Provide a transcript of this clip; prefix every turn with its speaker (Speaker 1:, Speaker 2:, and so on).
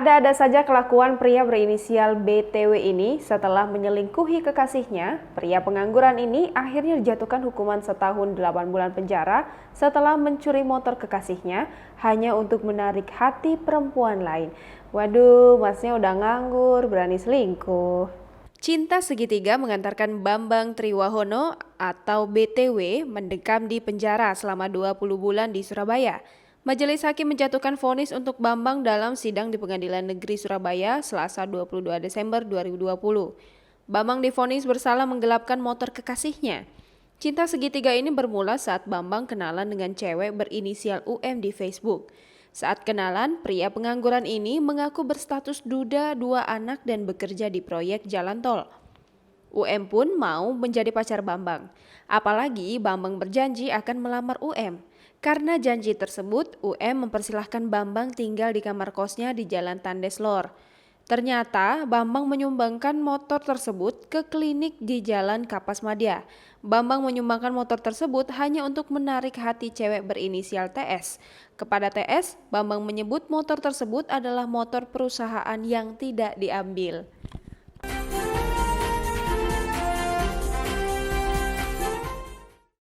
Speaker 1: Ada-ada saja kelakuan pria berinisial BTW ini setelah menyelingkuhi kekasihnya. Pria pengangguran ini akhirnya dijatuhkan hukuman setahun 8 bulan penjara setelah mencuri motor kekasihnya hanya untuk menarik hati perempuan lain. Waduh, masnya udah nganggur, berani selingkuh. Cinta segitiga mengantarkan Bambang Triwahono atau BTW mendekam di penjara selama 20 bulan di Surabaya. Majelis Hakim menjatuhkan vonis untuk Bambang dalam sidang di Pengadilan Negeri Surabaya Selasa 22 Desember 2020. Bambang divonis bersalah menggelapkan motor kekasihnya. Cinta segitiga ini bermula saat Bambang kenalan dengan cewek berinisial UM di Facebook. Saat kenalan, pria pengangguran ini mengaku berstatus duda, 2 anak dan bekerja di proyek jalan tol. UM pun mau menjadi pacar Bambang. Apalagi Bambang berjanji akan melamar UM. Karena janji tersebut, UM mempersilahkan Bambang tinggal di kamar kosnya di Jalan Tandes Lor. Ternyata Bambang menyumbangkan motor tersebut ke klinik di Jalan Kapas Madya. Bambang menyumbangkan motor tersebut hanya untuk menarik hati cewek berinisial TS. Kepada TS, Bambang menyebut motor tersebut adalah motor perusahaan yang tidak diambil.